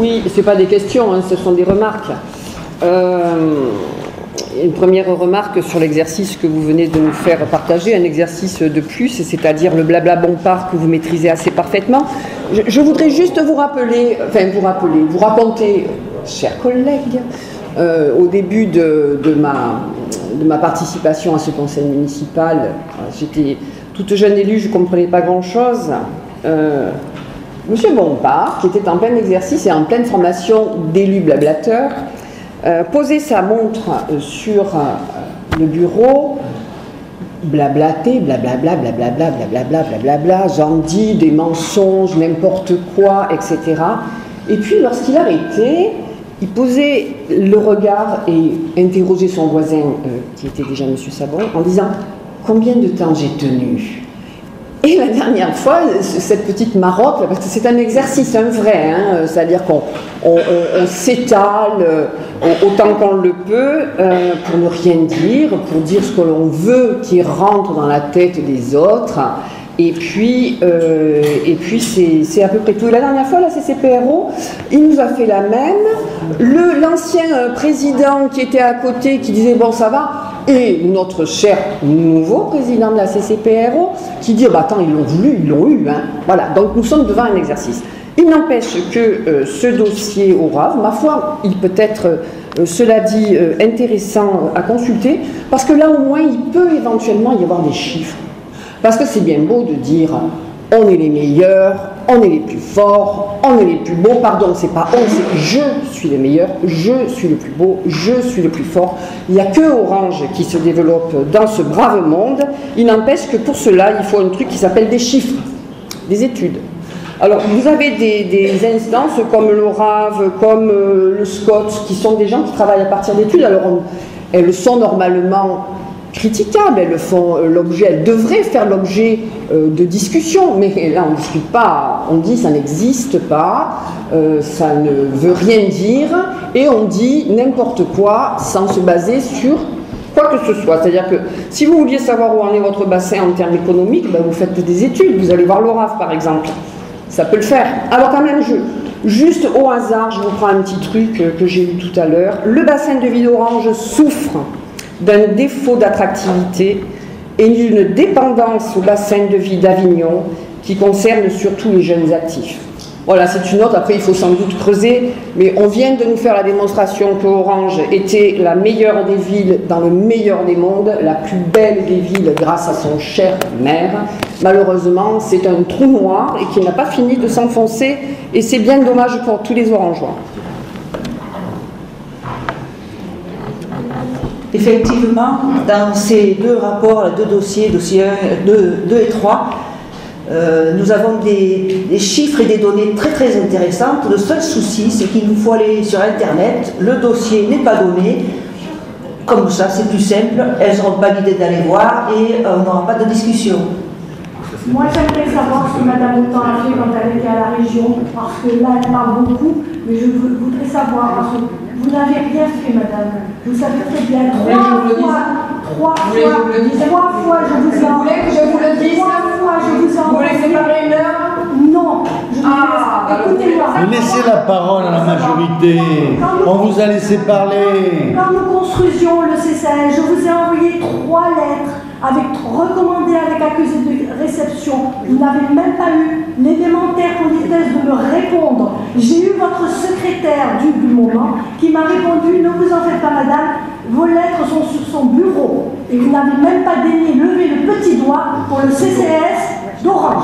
Oui, ce n'est pas des questions, hein, ce sont des remarques. Une première remarque sur l'exercice que vous venez de nous faire partager, un exercice de plus, c'est-à-dire le blabla Bompard que vous maîtrisez assez parfaitement. Je voudrais juste vous rappeler, vous raconter, chers collègues, au début de ma participation à ce conseil municipal, j'étais toute jeune élue, je ne comprenais pas grand-chose. Monsieur Bompard, qui était en plein exercice et en pleine formation d'élu blablateur, posait sa montre sur le bureau, blablaté, blablabla, blablabla, blablabla, blablabla, j'en dis des mensonges, n'importe quoi, etc. Et puis lorsqu'il arrêtait, il posait le regard et interrogeait son voisin, qui était déjà M. Sabon, en disant « Combien de temps j'ai tenu ?» Et la dernière fois, cette petite marotte, parce que c'est un exercice, un vrai, hein, c'est-à-dire qu'on s'étale autant qu'on le peut pour ne rien dire, pour dire ce que l'on veut qui rentre dans la tête des autres. Et puis c'est à peu près tout. Et la dernière fois, la CCPRO, il nous a fait la même. L'ancien président qui était à côté, qui disait « bon, ça va », et notre cher nouveau président de la CCPRO, qui dit « bah attends, ils l'ont voulu, ils l'ont eu hein. ». Voilà, donc nous sommes devant un exercice. Il n'empêche que ce dossier au RAV, ma foi, il peut être, cela dit, intéressant à consulter, parce que là au moins, il peut éventuellement y avoir des chiffres. Parce que c'est bien beau de dire on est les meilleurs, on est les plus forts, on est les plus beaux. Pardon, c'est pas on, c'est je suis le meilleur, je suis le plus beau, je suis le plus fort. Il n'y a que Orange qui se développe dans ce brave monde. Il n'empêche que pour cela, il faut un truc qui s'appelle des chiffres, des études. Alors, vous avez des instances comme l'ORAV, comme le SCOT, qui sont des gens qui travaillent à partir d'études. Alors, elles sont normalement critiquables, elles font l'objet, elles devraient faire l'objet de discussions, mais là on ne discute pas, on dit ça n'existe pas, ça ne veut rien dire, et on dit n'importe quoi sans se baser sur quoi que ce soit. C'est-à-dire que si vous vouliez savoir où en est votre bassin en termes économiques, ben vous faites des études, vous allez voir l'ORAV par exemple, ça peut le faire. Alors quand même, juste au hasard, je vous prends un petit truc que j'ai lu tout à l'heure, le bassin de vie d'Orange souffre d'un défaut d'attractivité et d'une dépendance au bassin de vie d'Avignon qui concerne surtout les jeunes actifs. Voilà, c'est une autre, après il faut sans doute creuser, mais on vient de nous faire la démonstration que Orange était la meilleure des villes dans le meilleur des mondes, la plus belle des villes grâce à son cher maire. Malheureusement, c'est un trou noir et qui n'a pas fini de s'enfoncer, et c'est bien dommage pour tous les Orangeois. Effectivement, dans ces deux rapports, deux dossiers, dossier 1, 2 et 3, nous avons des chiffres et des données très très intéressantes. Le seul souci, c'est qu'il nous faut aller sur Internet, le dossier n'est pas donné, comme ça c'est plus simple, elles n'auront pas l'idée d'aller voir et on n'aura pas de discussion. Moi j'aimerais savoir ce que Mme Autant a fait quand elle était à la région, parce que là elle parle beaucoup, mais je voudrais savoir, parce que vous n'avez rien fait, madame. Vous savez très bien, trois fois, je vous ai envoyé. Vous voulez séparer une heure? Non. Écoutez-moi. Vous laissez la parole à la majorité. On vous a laissé parler. Quand nous construisions le CCAS, je vous ai envoyé 3 lettres recommandées avec accusé de réception. Vous n'avez même pas eu l'élémentaire politesse de me répondre. J'ai eu votre secrétaire du moment qui m'a répondu « Ne vous en faites pas, madame, vos lettres sont sur son bureau. » Et vous n'avez même pas daigné lever le petit doigt pour le CCAS d'Orange.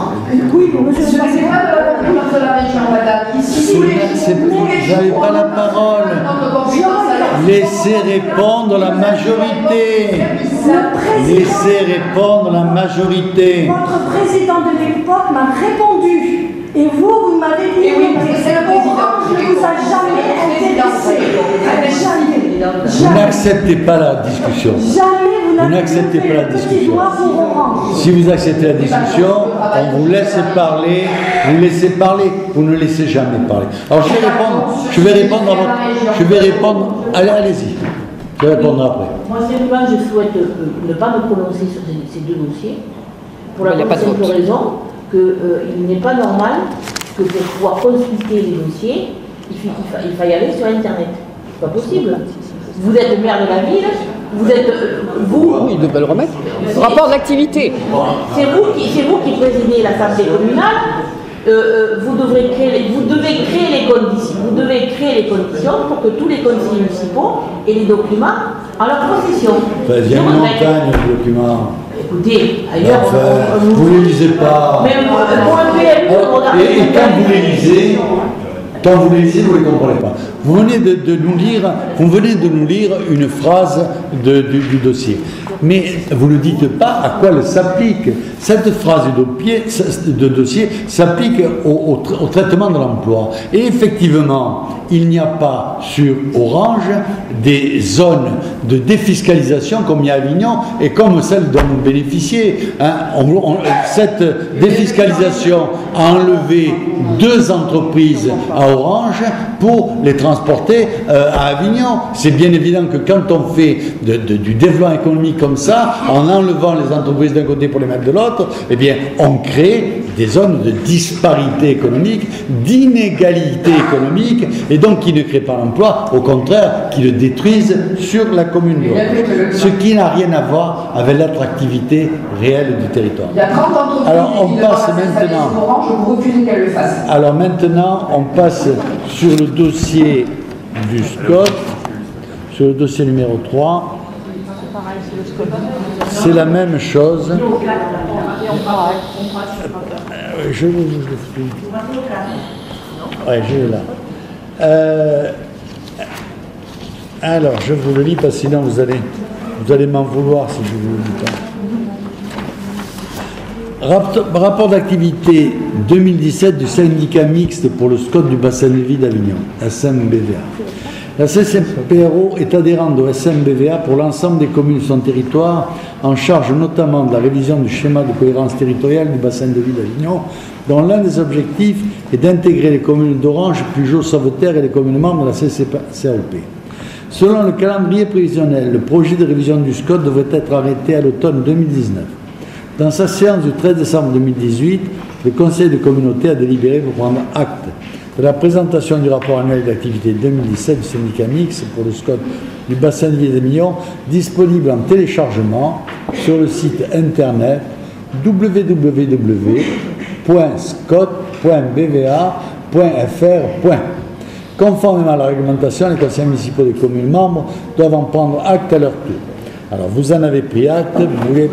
Oui, monsieur le président. C'est pas de la compétence de la région, madame. Ici, Vous n'avez pas la parole. Laissez répondre la majorité. Laissez répondre la majorité. Votre président de l'époque m'a répondu. Et vous m'avez dit que c'est le président. Je ne vous a jamais intéressé. Jamais. Vous n'acceptez pas la discussion. Jamais vous n'acceptez pas la discussion. Pour si vous acceptez la discussion, on vous laisse parler, vous laissez parler, vous ne laissez jamais parler. Alors je vais répondre, allez-y, je vais répondre après. Moi simplement je souhaite ne pas me prononcer sur ces deux dossiers, pour la simple raison qu'il n'est pas normal que pour pouvoir consulter les dossiers, il faille aller sur Internet. C'est pas possible. Vous êtes le maire de la ville, vous êtes vous. Oui, ils devraient le remettre. Rapport d'activité. C'est vous qui présidez l'Assemblée communale. Vous devez créer les conditions pour que tous les conseillers municipaux aient les documents en leur possession. Il y a une montagne de documents. Écoutez, ailleurs, vous ne les lisez pas. Mais pour un PLU, et quand vous les lisez, vous ne les comprenez pas. Vous venez de nous lire une phrase du dossier. Mais vous ne dites pas à quoi elle s'applique. Cette phrase de dossier s'applique au traitement de l'emploi. Et effectivement, il n'y a pas sur Orange des zones de défiscalisation comme il y a à Avignon et comme celle dont vous bénéficiez. Cette défiscalisation a enlevé 2 entreprises à Orange pour les transporter à Avignon. C'est bien évident que quand on fait du développement économique comme ça, en enlevant les entreprises d'un côté pour les mettre de l'autre, eh bien, on crée des zones de disparité économique, d'inégalité économique, et donc qui ne créent pas l'emploi, au contraire, qui le détruisent sur la commune. Ce qui n'a rien à voir avec l'attractivité réelle du territoire. Il y a 30 entreprises. Alors on passe maintenant. Orange, vous refusez qu'elle le fasse. Alors maintenant, on passe sur le dossier du SCOT, sur le dossier numéro 3. C'est la même chose. Je vous explique. Ouais, je l'ai là. Alors, je vous le lis parce que sinon vous allez m'en vouloir si je vous le lis pas. Rapport d'activité 2017 du syndicat mixte pour le SCOT du bassin de vie d'Avignon, SMBVA. La CCPRO est adhérente au SMBVA pour l'ensemble des communes de son territoire, en charge notamment de la révision du schéma de cohérence territoriale du bassin de vie d'Avignon, dont l'un des objectifs est d'intégrer les communes d'Orange, Pugeot, Sauveterre et les communes membres de la CCPROP. Selon le calendrier prévisionnel, le projet de révision du SCOT devrait être arrêté à l'automne 2019. Dans sa séance du 13 décembre 2018, le Conseil de communauté a délibéré pour prendre acte de la présentation du rapport annuel d'activité 2017 du syndicat mixte pour le SCOT du bassin de vie d'Avignon, disponible en téléchargement sur le site internet www.scot.bva.fr. Conformément à la réglementation, les conseillers municipaux des communes membres doivent en prendre acte à leur tour. Alors, vous en avez pris acte, vous voulez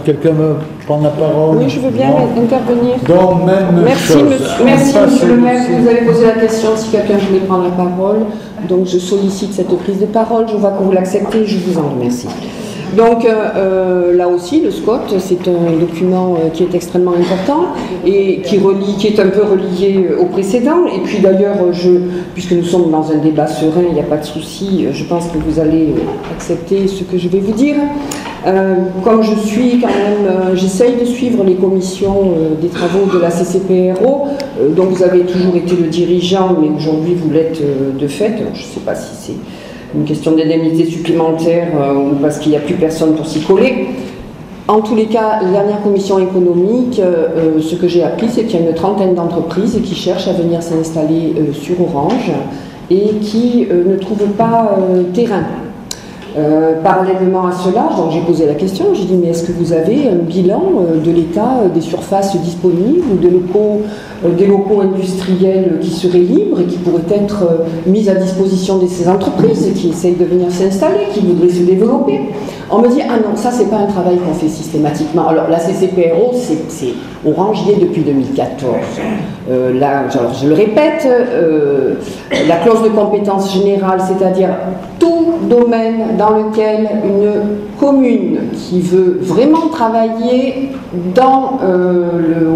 quelqu'un me prendre la parole? Oui, je veux bien intervenir. Donc, même merci, monsieur le maire, vous avez posé la question si quelqu'un voulait prendre la parole. Donc, je sollicite cette prise de parole. Je vois que vous l'acceptez, je vous en remercie. Donc, là aussi, le SCOT, c'est un document qui est extrêmement important et qui est un peu relié au précédent. Et puis d'ailleurs, puisque nous sommes dans un débat serein, il n'y a pas de souci, je pense que vous allez accepter ce que je vais vous dire. Comme je suis quand même, j'essaye de suivre les commissions des travaux de la CCPRO, dont vous avez toujours été le dirigeant, mais aujourd'hui vous l'êtes de fait. Alors, je ne sais pas si c'est une question d'indemnité supplémentaire ou parce qu'il n'y a plus personne pour s'y coller. En tous les cas, la dernière commission économique, ce que j'ai appris, c'est qu'il y a une trentaine d'entreprises qui cherchent à venir s'installer sur Orange et qui ne trouvent pas terrain. Parallèlement à cela, j'ai posé la question, j'ai dit mais est-ce que vous avez un bilan de l'état des surfaces disponibles ou des locaux industriels qui seraient libres et qui pourraient être mis à disposition de ces entreprises qui essayent de venir s'installer, qui voudraient se développer? On me dit ah non, ça c'est pas un travail qu'on fait systématiquement. Alors la CCPRO, c'est Orange y est depuis 2014. Là, alors, je le répète, la clause de compétence générale, c'est-à-dire tout domaine dans lequel une commune qui veut vraiment travailler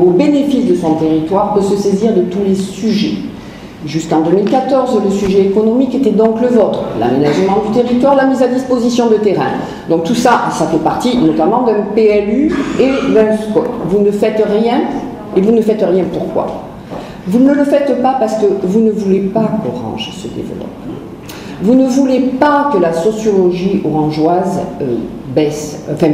au bénéfice de son territoire peut se saisir de tous les sujets. Jusqu'en 2014, le sujet économique était donc le vôtre, l'aménagement du territoire, la mise à disposition de terrain. Donc tout ça, ça fait partie notamment d'un PLU et d'un SCOT. Vous ne faites rien, et vous ne faites rien pourquoi? Vous ne le faites pas parce que vous ne voulez pas qu'Orange se développe. Vous ne voulez pas que la sociologie orangeoise se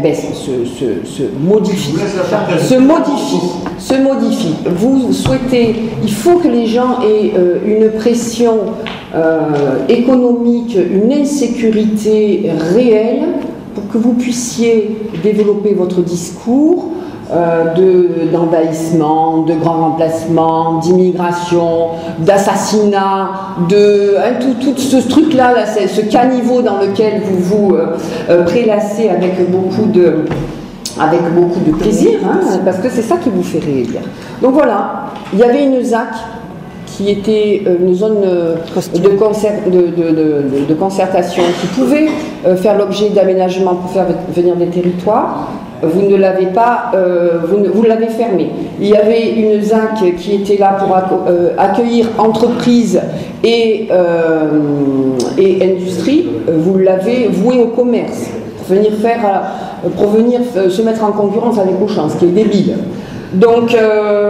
modifie. Vous souhaitez, il faut que les gens aient une pression économique, une insécurité réelle pour que vous puissiez développer votre discours d'envahissement, de grand remplacement, d'immigration, d'assassinat, tout ce truc-là, ce caniveau dans lequel vous vous prélassez avec beaucoup de plaisir, hein, parce que c'est ça qui vous fait réélire. Donc voilà, il y avait une ZAC qui était une zone de concertation qui pouvait faire l'objet d'aménagements pour faire venir des territoires. Vous ne l'avez pas, vous l'avez fermée. Il y avait une ZAC qui était là pour accueillir entreprises et industrie. Vous l'avez vouée au commerce pour venir se mettre en concurrence avec Auchan, ce qui est débile. Donc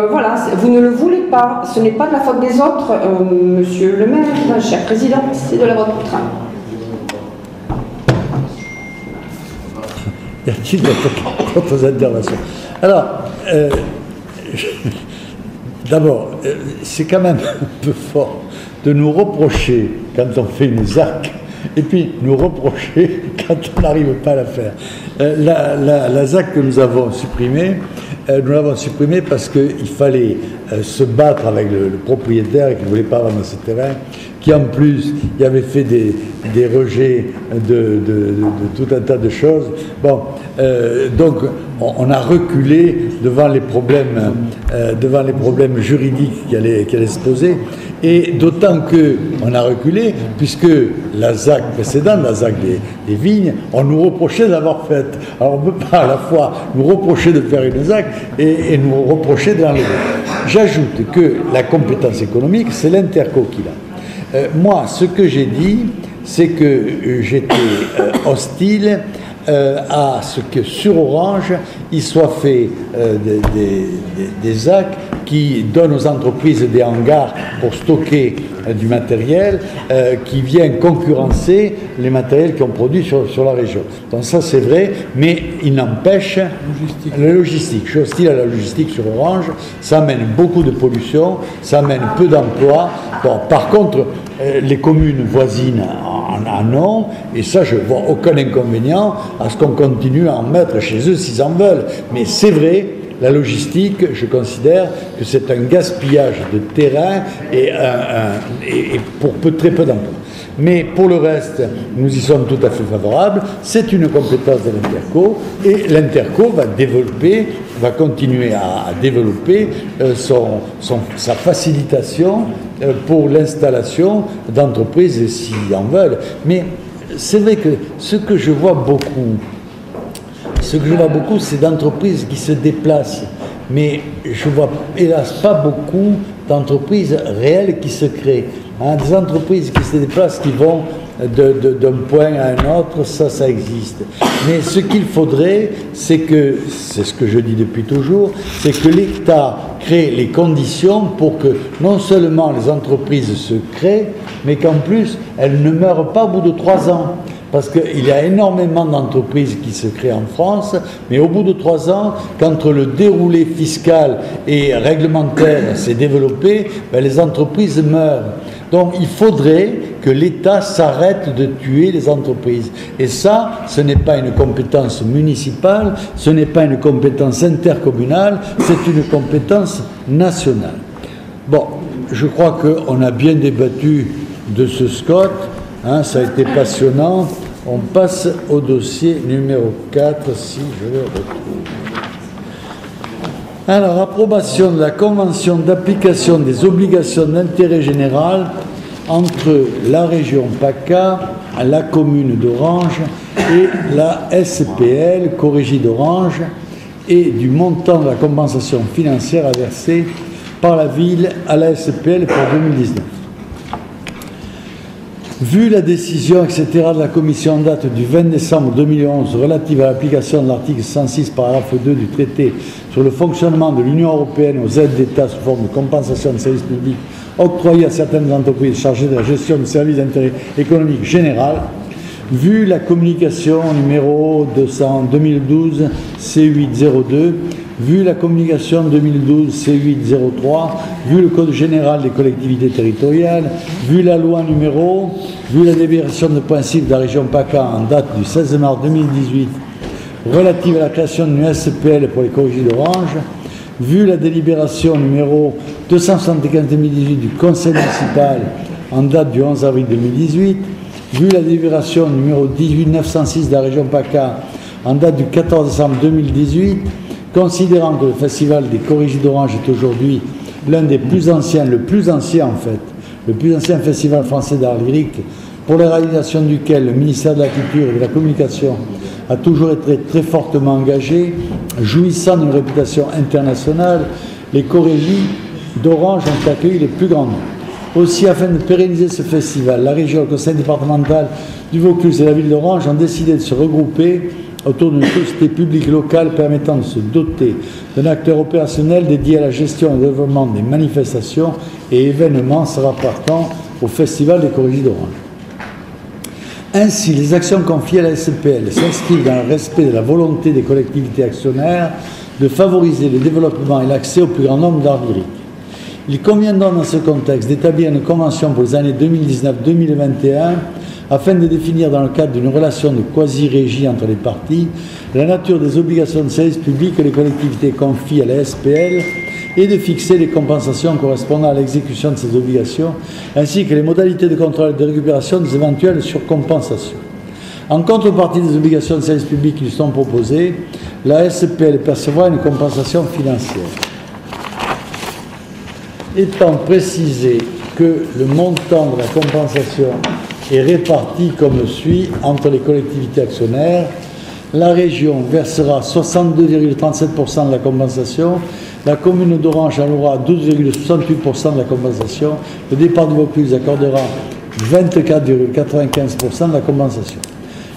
voilà, vous ne le voulez pas. Ce n'est pas de la faute des autres, monsieur le maire, cher président, c'est de la vôtre. Y a-t-il d'autres interventions? Alors, d'abord, c'est quand même un peu fort de nous reprocher quand on fait une ZAC et puis nous reprocher quand on n'arrive pas à la faire. La ZAC que nous avons supprimée, nous l'avons supprimée parce qu'il fallait se battre avec le propriétaire qui ne voulait pas vendre ce terrain, qui en plus y avait fait des rejets de tout un tas de choses. Bon, donc on a reculé devant les problèmes juridiques qui allaient se poser. Et d'autant qu'on a reculé, puisque la ZAC précédente, la ZAC des vignes, on nous reprochait d'avoir fait. Alors on ne peut pas à la fois nous reprocher de faire une ZAC et nous reprocher de l'enlever. J'ajoute que la compétence économique, c'est l'Interco qui l'a. Moi, ce que j'ai dit, c'est que j'étais hostile à ce que sur Orange, il soit fait des ZAC qui donnent aux entreprises des hangars pour stocker du matériel qui vient concurrencer les matériels qui ont produits sur la région. Donc ça c'est vrai, mais il n'empêche la logistique. Je suis hostile à la logistique sur Orange, ça amène beaucoup de pollution, ça amène peu d'emplois. Bon, par contre, les communes voisines en ont, et ça je vois aucun inconvénient à ce qu'on continue à en mettre chez eux s'ils en veulent. Mais c'est vrai, la logistique, je considère que c'est un gaspillage de terrain et pour très peu d'emplois. Mais pour le reste, nous y sommes tout à fait favorables. C'est une compétence de l'Interco et l'Interco va continuer à développer sa facilitation pour l'installation d'entreprises s'ils en veulent. Mais c'est vrai que ce que je vois beaucoup, c'est d'entreprises qui se déplacent. Mais je vois hélas pas beaucoup d'entreprises réelles qui se créent. Des entreprises qui se déplacent, qui vont d'un point à un autre, ça existe. Mais ce qu'il faudrait, c'est ce que je dis depuis toujours, c'est que l'État crée les conditions pour que non seulement les entreprises se créent, mais qu'en plus, elles ne meurent pas au bout de 3 ans. Parce qu'il y a énormément d'entreprises qui se créent en France, mais au bout de 3 ans, quand le déroulé fiscal et réglementaire s'est développé, les entreprises meurent. Donc il faudrait que l'État s'arrête de tuer les entreprises. Et ça, ce n'est pas une compétence municipale, ce n'est pas une compétence intercommunale, c'est une compétence nationale. Bon, je crois qu'on a bien débattu de ce SCOT, ça a été passionnant. On passe au dossier numéro 4, si je le retrouve. Alors, approbation de la convention d'application des obligations d'intérêt général entre la région PACA, la commune d'Orange et la SPL, Corrégie d'Orange, et du montant de la compensation financière à verser par la ville à la SPL pour 2019. Vu la décision, etc., de la Commission en date du 20 décembre 2011 relative à l'application de l'article 106, paragraphe 2 du traité sur le fonctionnement de l'Union européenne aux aides d'État sous forme de compensation de services publics octroyées à certaines entreprises chargées de la gestion de services d'intérêt économique général, vu la communication numéro 2012 C802, vu la communication 2012 C803, vu le Code général des collectivités territoriales, vu la loi vu la délibération de principe de la région PACA en date du 16 mars 2018 relative à la création d'une SPL pour les corrigés d'Orange, vu la délibération numéro 275-2018 du Conseil municipal en date du 11 avril 2018, vu la délibération numéro 18906 de la région PACA en date du 14 décembre 2018, considérant que le Festival des Corrigés d'Orange est aujourd'hui l'un des plus anciens, le plus ancien festival français d'art lyrique, pour la réalisation duquel le ministère de la Culture et de la Communication a toujours été très fortement engagé, jouissant d'une réputation internationale, les Corrigés d'Orange ont accueilli les plus grands nombres. Aussi, afin de pérenniser ce festival, la région, le conseil départemental du Vaucluse et la ville d'Orange ont décidé de se regrouper autour d'une société publique locale permettant de se doter d'un acteur opérationnel dédié à la gestion et au développement des manifestations et événements se rapportant au Festival des Corrigés d'Orange. Ainsi, les actions confiées à la SPL s'inscrivent dans le respect de la volonté des collectivités actionnaires de favoriser le développement et l'accès au plus grand nombre d'arts lyriques. Il convient donc dans ce contexte d'établir une convention pour les années 2019-2021 afin de définir dans le cadre d'une relation de quasi-régie entre les parties la nature des obligations de service public que les collectivités confient à la SPL et de fixer les compensations correspondant à l'exécution de ces obligations ainsi que les modalités de contrôle et de récupération des éventuelles surcompensations. En contrepartie des obligations de service public qui lui sont proposées, la SPL percevra une compensation financière. Étant précisé que le montant de la compensation est réparti comme suit entre les collectivités actionnaires, la région versera 62,37% de la compensation, la commune d'Orange allouera 12,68% de la compensation, le départ du Vaucluse accordera 24,95% de la compensation.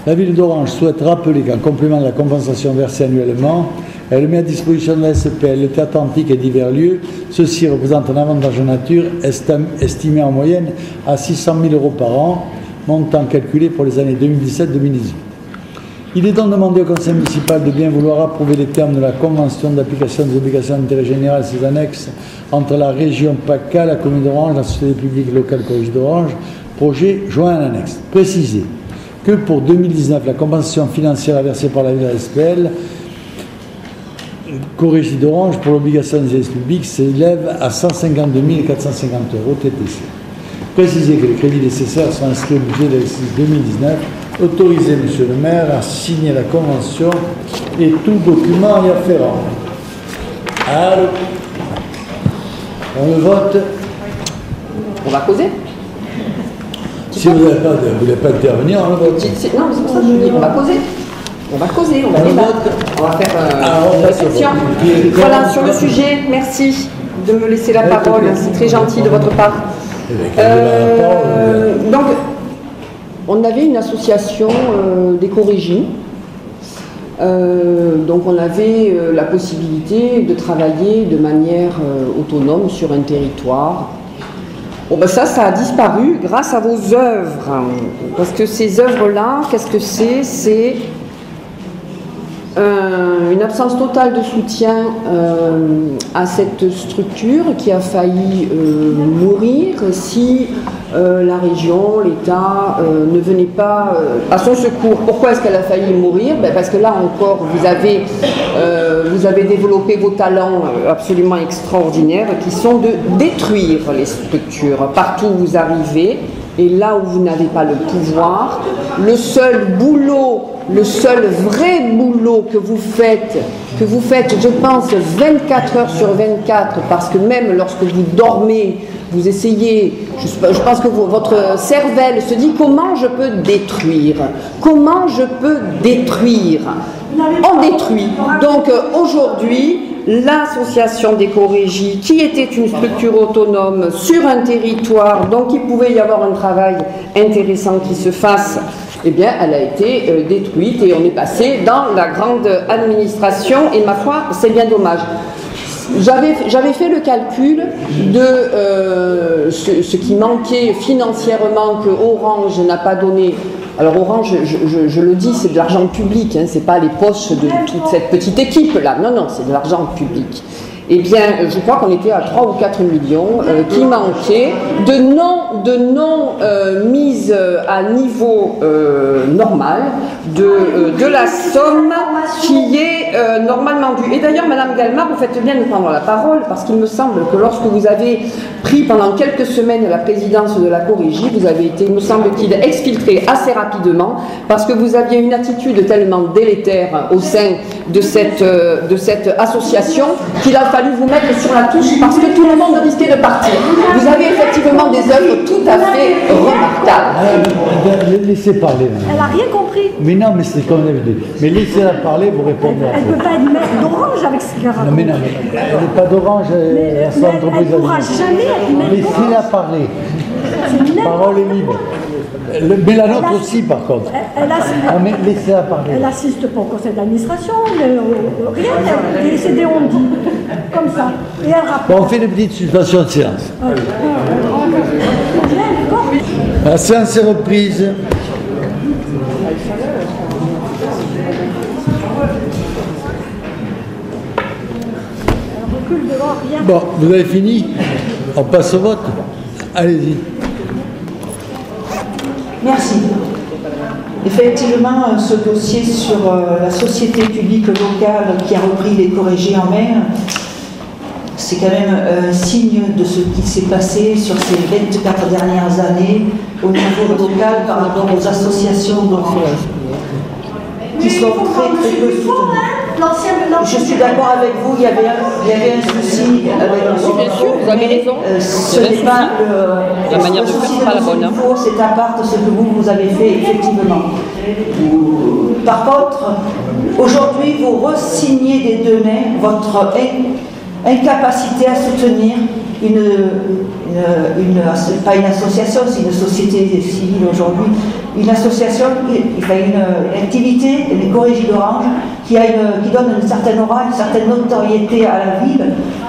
La ville d'Orange souhaite rappeler qu'en complément de la compensation versée annuellement, elle met à disposition de la SPL le théâtre antique et divers lieux. Ceci représente un avantage en nature estimé en moyenne à 600 000 € par an, montant calculé pour les années 2017-2018. Il est donc demandé au conseil municipal de bien vouloir approuver les termes de la convention d'application des obligations d'intérêt général et ses annexes entre la région PACA, la commune d'Orange, la société publique locale Corrigés d'Orange, projet joint à l'annexe. Préciser que pour 2019, la compensation financière versée par la ville à la SPL Corrigés d'Orange pour l'obligation des services publics s'élève à 152 450 € TTC. Préciser que les crédits nécessaires sont inscrits au budget de l'exercice 2019. Autoriser M. le maire à signer la convention et tout document y afférent. Alors, on le vote. On va causer. Si vous ne voulez pas intervenir, on le vote. Non, c'est pour ça que je dis, on va causer. On va causer, on va débattre. On va faire une réflexion. Voilà, sur le sujet, merci de me laisser la parole. C'est très gentil de votre part. Donc, on avait une association des Corrigés. Donc, on avait la possibilité de travailler de manière autonome sur un territoire. Bon, ben ça a disparu grâce à vos œuvres. Parce que ces œuvres-là, qu'est-ce que c'est? C'est une absence totale de soutien à cette structure qui a failli mourir si la région, l'État ne venait pas à son secours. Pourquoi est-ce qu'elle a failli mourir? Parce que là encore, vous avez développé vos talents absolument extraordinaires qui sont de détruire les structures partout où vous arrivez. Et là où vous n'avez pas le pouvoir, le seul vrai boulot que vous faites, je pense, 24 heures sur 24, parce que même lorsque vous dormez, vous essayez, je pense que votre cervelle se dit comment je peux détruire. Comment je peux détruire? On détruit. Donc aujourd'hui, l'association d'éco-régie, qui était une structure autonome sur un territoire, donc il pouvait y avoir un travail intéressant qui se fasse, eh bien, elle a été détruite et on est passé dans la grande administration et ma foi, c'est bien dommage. J'avais fait le calcul de ce qui manquait financièrement que Orange n'a pas donné. Alors Orange, je le dis, c'est de l'argent public, hein, c'est pas les poches de toute cette petite équipe-là. Non, non, c'est de l'argent public. Eh bien, je crois qu'on était à 3 ou 4 millions qui manquaient de non mise à niveau normal de la somme qui est normalement due. Et d'ailleurs, Madame Galmard, vous faites bien de prendre la parole parce qu'il me semble que lorsque vous avez pris pendant quelques semaines la présidence de la Corégie, vous avez été, me semble-t-il, exfiltré assez rapidement parce que vous aviez une attitude tellement délétère au sein de cette association qu'il a fallu vous mettre sur la touche parce que tout le monde risquait de partir. Vous avez effectivement des œuvres tout à fait remarquables. Laissez parler. Elle n'a rien compris. Mais non, mais c'est comme d'habitude. Mais laissez-la parler, vous répondez. Elle ne peut pas être maire d'Orange avec ce qu'elle raconte. Non, mais non, mais elle n'est pas d'Orange, elle a son entreprise. Elle ne pourra jamais être maire d'Orange. Laissez-la parler. La parole est libre. Mais la nôtre aussi, par contre. Mais laissez-la parler. Elle n'assiste pas au conseil d'administration, rien, et c'est des on-dit, comme ça. Et elle rapporte. Bon, on fait une petite suspension de séance. La séance est reprise. Bon, vous avez fini? On passe au vote? Allez-y. Merci. Effectivement, ce dossier sur la société publique locale qui a repris l'éco-régie en main, c'est quand même un signe de ce qui s'est passé sur ces 24 dernières années au niveau local par rapport aux associations qui sont très peu soutenues. Je suis d'accord avec vous, il y avait un souci avec le bien sûr, vous avez raison. Ce n'est pas la manière de faire, pas la bonne. C'est à part de ce que vous avez fait, effectivement. Par contre, aujourd'hui, vous re-signez des deux mains votre incapacité à soutenir pas une association, c'est une société civile aujourd'hui, une association, une activité, l'éco-régie d'Orange, qui donne une certaine aura, une certaine notoriété à la ville,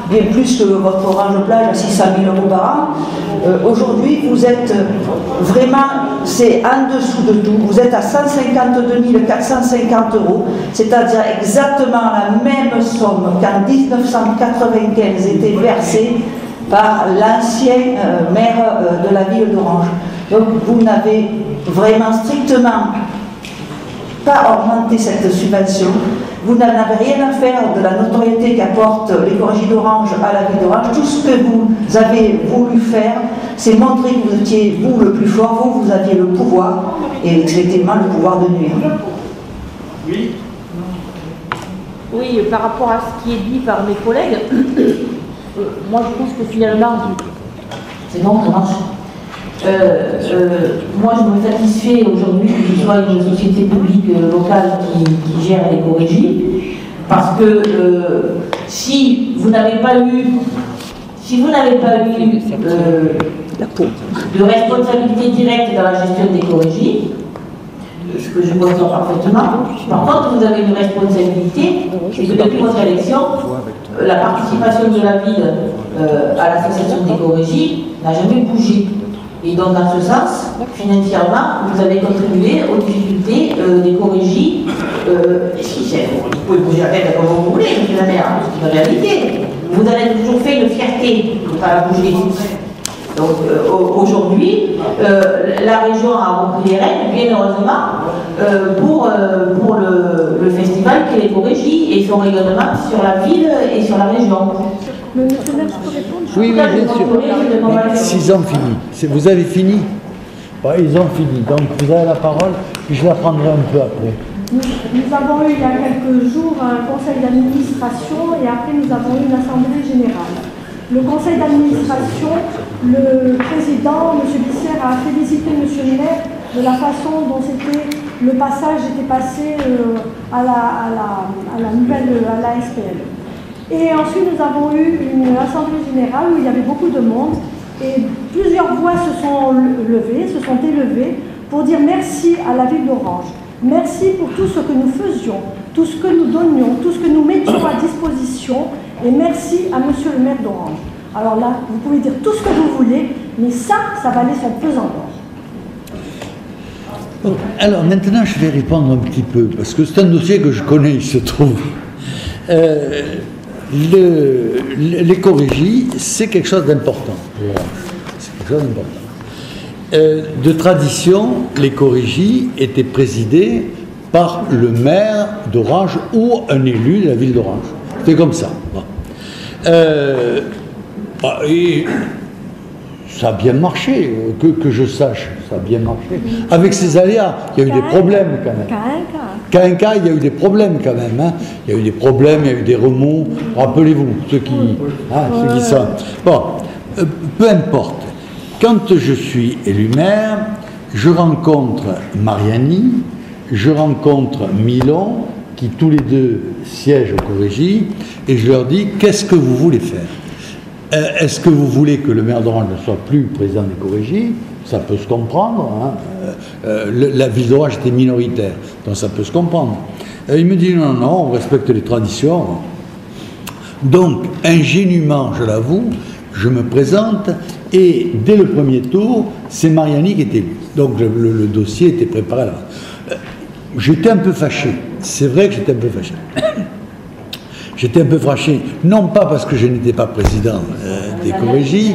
bien plus que votre Orange Plage à 600 000 € par an. Aujourd'hui, vous êtes vraiment, c'est en dessous de tout, vous êtes à 152 450 €, c'est-à-dire exactement la même somme qu'en 1995 était versée par l'ancien maire de la ville d'Orange. Donc vous n'avez vraiment strictement pas augmenté cette subvention. Vous n'avez rien à faire de la notoriété qu'apporte l'éco-régie d'Orange à la ville d'Orange. Tout ce que vous avez voulu faire, c'est montrer que vous étiez, vous, le plus fort. Vous aviez le pouvoir, et effectivement le pouvoir de nuire. Oui. Oui, par rapport à ce qui est dit par mes collègues, moi je pense que finalement, c'est bon, ça marche. Moi je me satisfais aujourd'hui que ce soit une société publique locale qui gère l'éco-régie, parce que si vous n'avez pas eu de responsabilité directe dans la gestion d'éco-régie, ce que je comprends parfaitement. Par contre, vous avez une responsabilité, c'est que depuis votre élection, la participation de la ville à l'association d'éco-régie n'a jamais bougé. Et donc, dans ce sens, financièrement, vous avez contribué aux difficultés d'éco-régie. Vous pouvez bouger la tête comme vous voulez, monsieur la maire, c'est une réalité. Vous avez toujours fait une fierté de ne pas la bouger. Donc aujourd'hui, la région a repris les rênes, bien heureusement, pour le festival qu'est l'éco-régie et son rayonnement sur la ville et sur la région. Monsieur le maire, je peux répondre? Oui, bien sûr. S'ils ont fini. Vous avez fini? Ils ont fini. Donc vous avez la parole, puis je la prendrai un peu après. Nous avons eu il y a quelques jours un conseil d'administration et après nous avons eu une assemblée générale. Le conseil d'administration, le président, M. Bissière, a félicité M. le maire de la façon dont le passage était passé à la SPL. Et ensuite, nous avons eu une assemblée générale où il y avait beaucoup de monde et plusieurs voix se sont élevées pour dire merci à la ville d'Orange. Merci pour tout ce que nous faisions, tout ce que nous donnions, tout ce que nous mettions à disposition et merci à monsieur le maire d'Orange. Alors là, vous pouvez dire tout ce que vous voulez, mais ça valait son pesant d'or. Bon, alors maintenant, je vais répondre un petit peu, parce que c'est un dossier que je connais, il se trouve. L'éco-régie, c'est quelque chose d'important. C'est quelque chose d'important. De tradition, l'éco-régie était présidée par le maire d'Orange ou un élu de la ville d'Orange. C'était comme ça. Et ça a bien marché, que je sache, ça a bien marché. Avec ces aléas, il y a eu des problèmes quand même. Qu'à un cas, il y a eu des problèmes quand même. Hein. Il y a eu des problèmes, il y a eu des remous. Rappelez-vous, ceux qui sont. Bon, peu importe. Quand je suis élu maire, je rencontre Mariani, je rencontre Milon, qui tous les deux siègent au Corégie, et je leur dis, qu'est-ce que vous voulez faire? Est-ce que vous voulez que le maire d'Orange ne soit plus président des Corégies? Ça peut se comprendre. Hein. La ville d'Orange était minoritaire, donc ça peut se comprendre. Il me dit non, non, on respecte les traditions. Donc, ingénument, je l'avoue, je me présente et dès le premier tour, c'est Mariani qui était élu. Donc le dossier était préparé là. J'étais un peu fâché. C'est vrai que j'étais un peu fâché. J'étais un peu fâché, non pas parce que je n'étais pas président des Corégies,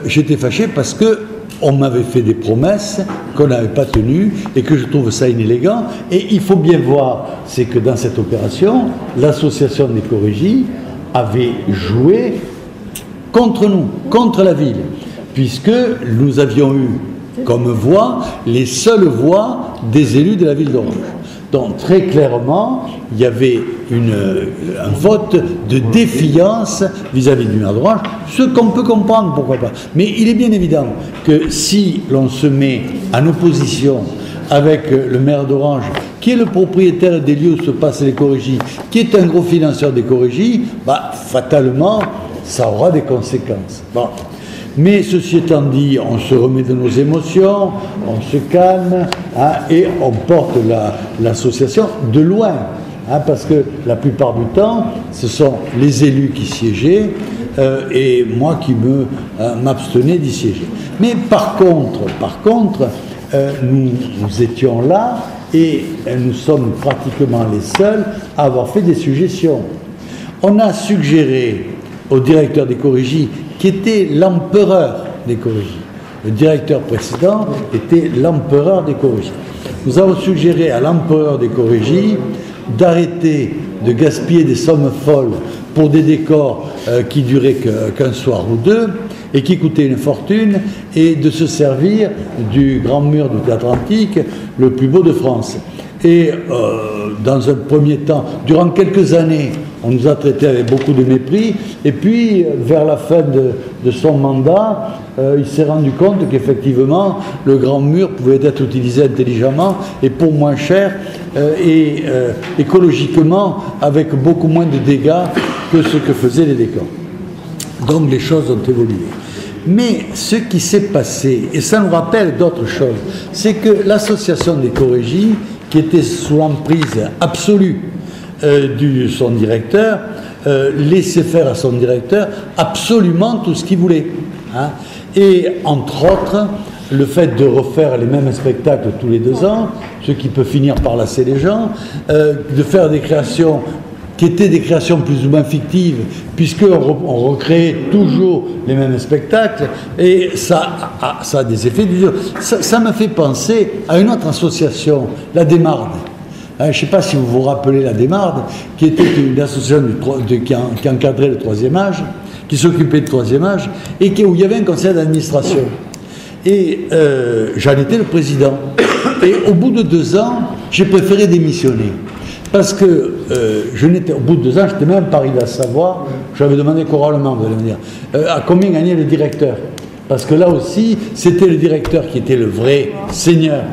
j'étais fâché parce que on m'avait fait des promesses qu'on n'avait pas tenues et que je trouve ça inélégant. Et il faut bien voir, c'est que dans cette opération, l'association des Corégies avait joué contre nous, contre la ville, puisque nous avions eu comme voix les seules voix des élus de la ville d'Orange. Donc très clairement, il y avait un vote de défiance vis-à-vis du maire d'Orange, ce qu'on peut comprendre, pourquoi pas. Mais il est bien évident que si l'on se met en opposition avec le maire d'Orange, qui est le propriétaire des lieux où se passent les Corégies, qui est un gros financeur des Corégies, fatalement, ça aura des conséquences. Bon. Mais ceci étant dit, on se remet de nos émotions, on se calme et on porte l'association de loin. Parce que la plupart du temps, ce sont les élus qui siégeaient et moi qui m'abstenais d'y siéger. Mais par contre, nous étions là et nous sommes pratiquement les seuls à avoir fait des suggestions. On a suggéré au directeur des Corégies, qui était l'empereur des Corégies. Le directeur précédent était l'empereur des Corégies. Nous avons suggéré à l'empereur des Corégies d'arrêter de gaspiller des sommes folles pour des décors qui duraient qu'un soir ou deux et qui coûtaient une fortune, et de se servir du grand mur du Théâtre Antique, le plus beau de France. Et dans un premier temps, durant quelques années, on nous a traités avec beaucoup de mépris, et puis vers la fin de son mandat, il s'est rendu compte qu'effectivement le grand mur pouvait être utilisé intelligemment et pour moins cher et écologiquement avec beaucoup moins de dégâts que ce que faisaient les décors. Donc les choses ont évolué. Mais ce qui s'est passé, et ça nous rappelle d'autres choses, c'est que l'association des Corégies, qui était sous l'emprise absolue de son directeur, laissait faire à son directeur absolument tout ce qu'il voulait. Et entre autres, le fait de refaire les mêmes spectacles tous les 2 ans, ce qui peut finir par lasser les gens, de faire des créations qui étaient des créations plus ou moins fictives, puisqu'on recréait toujours les mêmes spectacles, et ça a des effets durs. Ça me fait penser à une autre association, la Desmardes. Je ne sais pas si vous vous rappelez la Desmardes, qui était une association qui encadrait le 3e âge, qui s'occupait du 3e âge, et où il y avait un conseil d'administration. Et j'en étais le président. Et au bout de 2 ans, j'ai préféré démissionner. Parce que au bout de 2 ans, je n'étais même pas arrivé à savoir, j'avais demandé oralement, vous allez me dire, à combien gagnait le directeur. Parce que là aussi, c'était le directeur qui était le vrai seigneur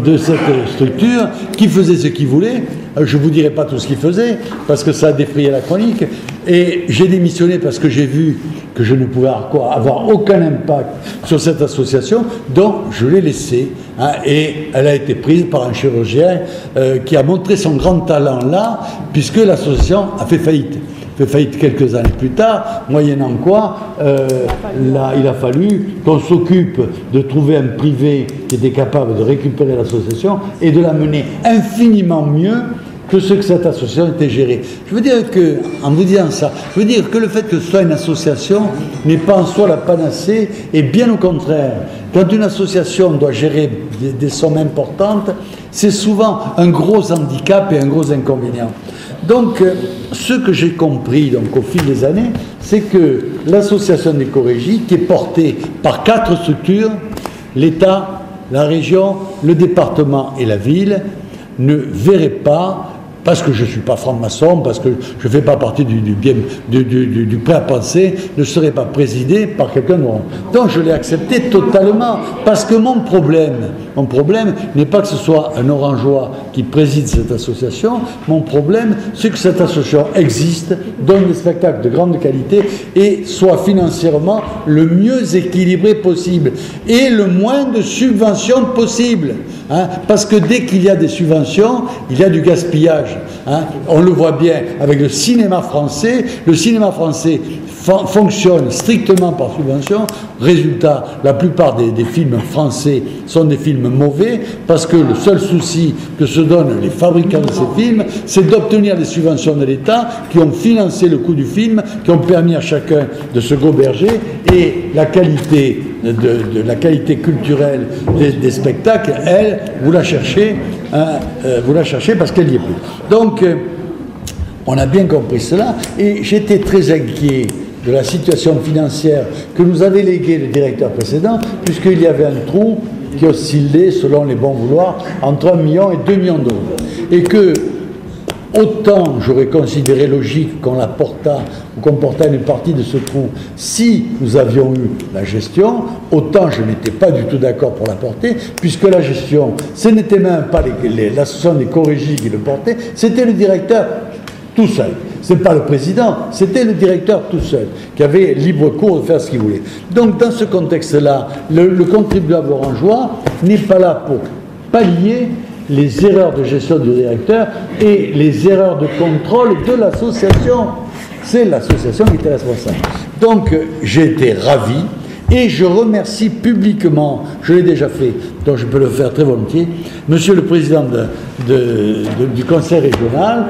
de cette structure, qui faisait ce qu'il voulait. Je ne vous dirai pas tout ce qu'il faisait, parce que ça a défrayé la chronique. Et j'ai démissionné parce que j'ai vu que je ne pouvais avoir aucun impact sur cette association, donc je l'ai laissée. Et elle a été prise par un chirurgien qui a montré son grand talent là, puisque l'association a fait faillite. Fait faillite quelques années plus tard, moyennant quoi il a fallu qu'on s'occupe de trouver un privé qui était capable de récupérer l'association et de la mener infiniment mieux que ce que cette association était gérée. Je veux dire que, en vous disant ça, je veux dire que le fait que ce soit une association n'est pas en soi la panacée, et bien au contraire, quand une association doit gérer des sommes importantes, c'est souvent un gros handicap et un gros inconvénient. Donc, ce que j'ai compris donc, au fil des années, c'est que l'association d'éco-régie, qui est portée par 4 structures, l'État, la région, le département et la ville, ne verrait pas, parce que je ne suis pas franc-maçon, parce que je ne fais pas partie du prêt à penser, ne serait pas présidé par quelqu'un d'autre. Donc je l'ai accepté totalement, parce que mon problème n'est pas que ce soit un Orangeois qui préside cette association, mon problème c'est que cette association existe, donne des spectacles de grande qualité et soit financièrement le mieux équilibré possible et le moins de subventions possible. Parce que dès qu'il y a des subventions, il y a du gaspillage. On le voit bien avec le cinéma français. Le cinéma français fonctionne strictement par subvention. Résultat, la plupart des films français sont des films mauvais parce que le seul souci que se donnent les fabricants de ces films, c'est d'obtenir des subventions de l'État qui ont financé le coût du film, qui ont permis à chacun de se goberger, et la qualité la qualité culturelle des spectacles, elle, vous la cherchez parce qu'elle n'y est plus. Donc, on a bien compris cela, et j'étais très inquiet de la situation financière que nous avait léguée le directeur précédent, puisqu'il y avait un trou qui oscillait, selon les bons vouloirs, entre 1 million et 2 millions d'euros. Et que, autant j'aurais considéré logique qu'on portât une partie de ce trou si nous avions eu la gestion, autant je n'étais pas du tout d'accord pour la porter, puisque la gestion, ce n'était même pas l'association des co-régies qui le portait, c'était le directeur tout seul. Ce n'est pas le président, c'était le directeur tout seul, qui avait libre cours de faire ce qu'il voulait. Donc dans ce contexte-là, le contribuable orangeois n'est pas là pour pallier les erreurs de gestion du directeur et les erreurs de contrôle de l'association. C'est l'association qui était responsable. Donc j'ai été ravi et je remercie publiquement, je l'ai déjà fait, donc je peux le faire très volontiers, monsieur le président du conseil régional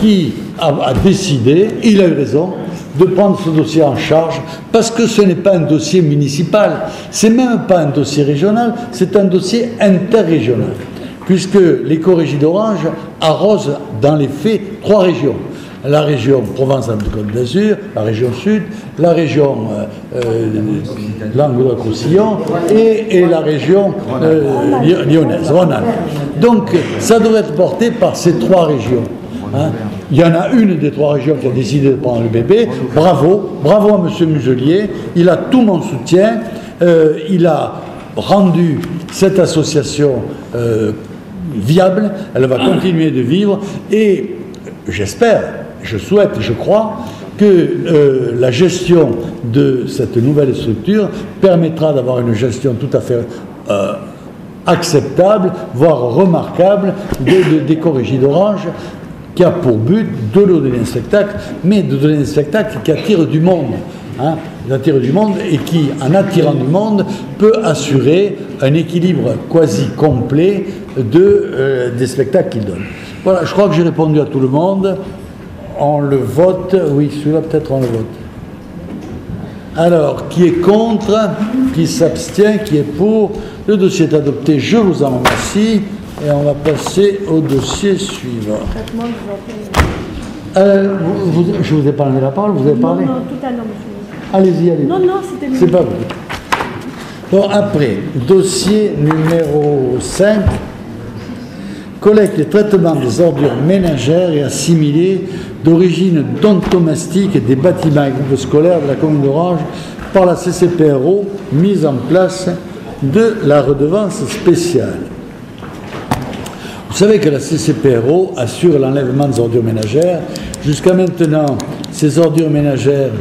qui a décidé, il a eu raison, de prendre ce dossier en charge, parce que ce n'est pas un dossier municipal, c'est même pas un dossier régional, c'est un dossier interrégional, puisque l'éco-régie d'Orange arrose dans les faits 3 régions. La région Provence-Alpes-Côte d'Azur, la région Sud, la région Languedoc-Roussillon et la région lyonnaise, Rhône-Alpes. Donc ça devrait être porté par ces 3 régions. Il y en a une des 3 régions qui a décidé de prendre le bébé. Bravo à M. Muselier, il a tout mon soutien, il a rendu cette association viable, elle va continuer de vivre, et j'espère, je souhaite, je crois que la gestion de cette nouvelle structure permettra d'avoir une gestion tout à fait acceptable, voire remarquable des co-régies d'Orange, qui a pour but de donner un spectacle, mais de donner un spectacle qui attire du monde. Attire du monde et qui, en attirant du monde, peut assurer un équilibre quasi complet des spectacles qu'il donne. Voilà, je crois que j'ai répondu à tout le monde. On le vote. Oui, celui-là, peut-être on le vote. Alors, qui est contre? Qui s'abstient? Qui est pour? Le dossier est adopté. Je vous en remercie. Et on va passer au dossier suivant. Je vous ai pas donné la parole, vous avez parlé? Non, tout à l'heure, monsieur. Allez-y, allez-y. Non, c'est C'est pas vous. Bon, après, dossier numéro 5. Collecte et traitement des ordures ménagères et assimilées d'origine non domestique des bâtiments et groupes scolaires de la commune d'Orange par la CCPRO, mise en place de la redevance spéciale. Vous savez que la CCPRO assure l'enlèvement des ordures ménagères. Jusqu'à maintenant, ces ordures ménagères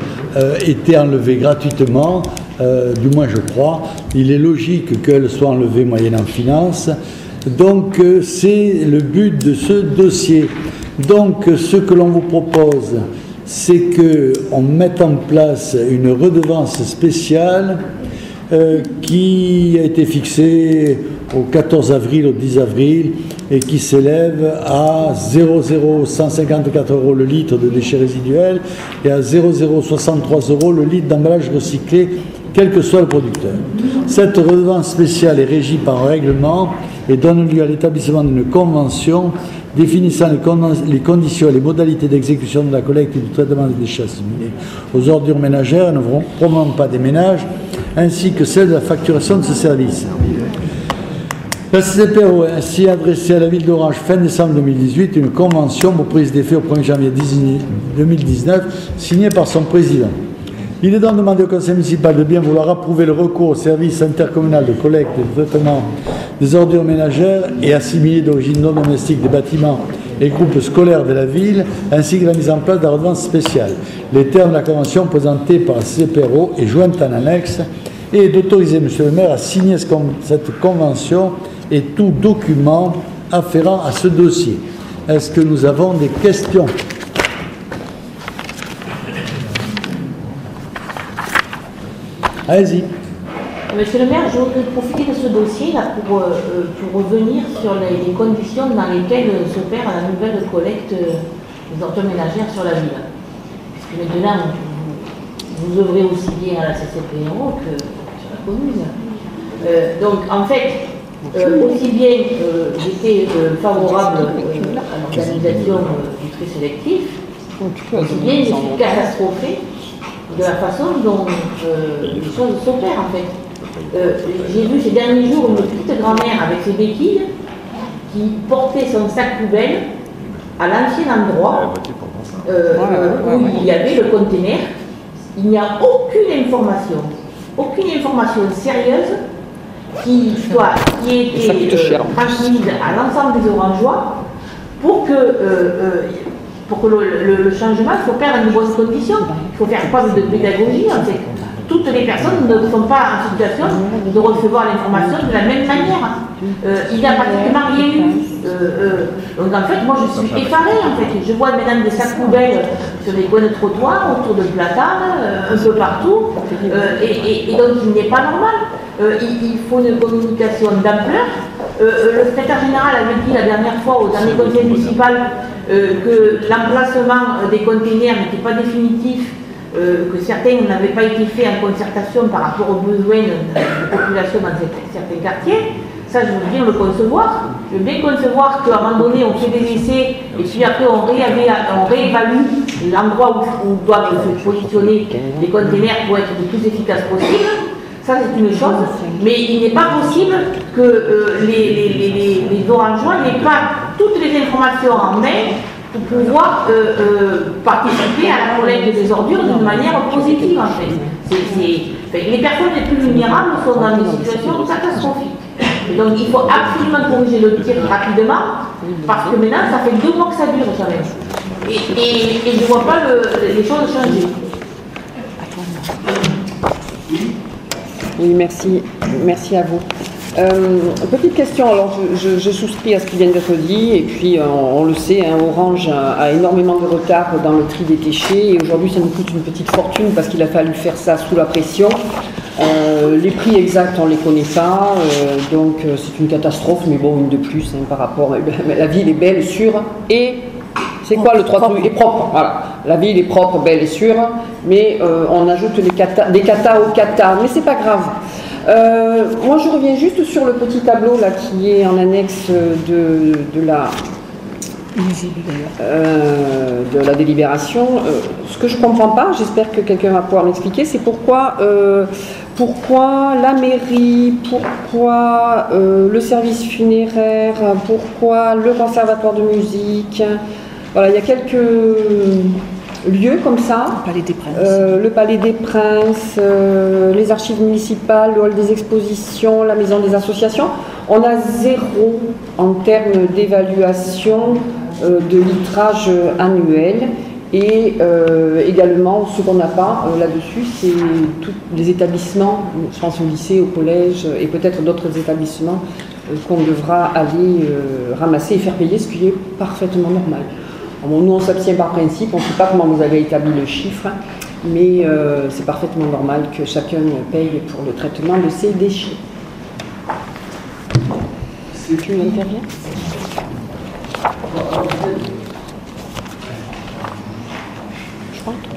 étaient enlevées gratuitement, du moins je crois. Il est logique qu'elles soient enlevées moyennant finance. Donc c'est le but de ce dossier. Donc ce que l'on vous propose, c'est qu'on mette en place une redevance spéciale qui a été fixée au 14 avril, au 10 avril, et qui s'élève à 0,154 € le litre de déchets résiduels et à 0,063 € le litre d'emballage recyclé, quel que soit le producteur. Cette redevance spéciale est régie par un règlement et donne lieu à l'établissement d'une convention définissant les conditions et les modalités d'exécution de la collecte et du traitement des déchets assimilés aux ordures ménagères ne provenant pas des ménages, ainsi que celle de la facturation de ce service. La CCPRO a ainsi adressé à la ville d'Orange fin décembre 2018 une convention pour prise d'effet au 1er janvier 2019 signée par son président. Il est donc demandé au conseil municipal de bien vouloir approuver le recours au service intercommunal de collecte et de traitement des ordures ménagères et assimilées d'origine non domestique des bâtiments et groupes scolaires de la ville, ainsi que la mise en place de la redevance spéciale. Les termes de la convention présentée par la CCPRO et jointe en annexe, et d'autoriser M. le maire à signer cette convention et tout document afférent à ce dossier. Est-ce que nous avons des questions? Allez-y. Monsieur le maire, je voudrais profiter de ce dossier là, pour revenir sur les conditions dans lesquelles s'opère la nouvelle collecte des ordures ménagères sur la ville. Puisque maintenant, vous œuvrez aussi bien à la CCPRO que sur la commune. Donc, en fait, aussi bien j'étais favorable à l'organisation du tri sélectif, aussi bien je suis catastrophée de la façon dont les choses s'opèrent en fait. J'ai vu ces derniers jours une petite grand-mère avec ses béquilles qui portait son sac poubelle à l'ancien endroit où il y avait le conteneur. Il n'y a aucune information sérieuse qui ait été transmise à l'ensemble des Orangeois pour que le changement s'opère dans de bonnes conditions. Il faut faire preuve de pédagogie en fait. Toutes les personnes ne sont pas en situation de recevoir l'information de la même manière. Il n'y a pratiquement rien eu. Donc en fait, moi je suis effarée en fait. Je vois maintenant des sacs poubelles sur les coins de trottoir, autour de platanes, un peu partout. Et donc il n'est pas normal. Il faut une communication d'ampleur. Le secrétaire général avait dit la dernière fois au dernier conseil municipal que l'emplacement des conteneurs n'était pas définitif. Que certains n'avaient pas été faits en concertation par rapport aux besoins de la population dans certains quartiers. Ça, je veux bien le concevoir. Je veux bien concevoir qu'à un moment donné, on fait des essais et puis après, on réévalue l'endroit où doivent se positionner les conteneurs pour être le plus efficace possible. Ça, c'est une chose. Mais il n'est pas possible que les Orangeois n'aient pas toutes les informations en main pour pouvoir participer à la collecte des ordures d'une manière positive en fait. Les personnes les plus vulnérables sont dans des situations catastrophiques. Et donc il faut absolument corriger le tir rapidement parce que maintenant ça fait 2 mois que ça dure jamais. Et je ne vois pas les choses changer. Oui, merci à vous. Petite question, alors je souscris à ce qui vient d'être dit, et puis on le sait, hein, Orange a énormément de retard dans le tri des déchets, et aujourd'hui ça nous coûte une petite fortune parce qu'il a fallu faire ça sous la pression. Les prix exacts on ne les connaît pas, donc c'est une catastrophe, mais bon, une de plus hein, par rapport, la ville est belle, sûre, et c'est quoi le 3 trucs? Et propre, voilà. La ville est propre, belle et sûre, mais on ajoute des catas aux catas, mais c'est pas grave. Moi je reviens juste sur le petit tableau là qui est en annexe de la délibération. Ce que je ne comprends pas, j'espère que quelqu'un va pouvoir m'expliquer, c'est pourquoi la mairie, pourquoi le service funéraire, pourquoi le conservatoire de musique. Voilà, il y a lieux comme ça. Le Palais des Princes. Le Palais des Princes, les archives municipales, le hall des expositions, la maison des associations. On a 0 en termes d'évaluation de litrage annuel. Et également, ce qu'on n'a pas là-dessus, c'est tous les établissements, je pense au lycée, au collège et peut-être d'autres établissements qu'on devra aller ramasser et faire payer, ce qui est parfaitement normal. Bon, nous, on s'abstient par principe, on ne sait pas comment vous avez établi le chiffre, mais c'est parfaitement normal que chacun paye pour le traitement de ses déchets. Tu n'interviens ? Je crois que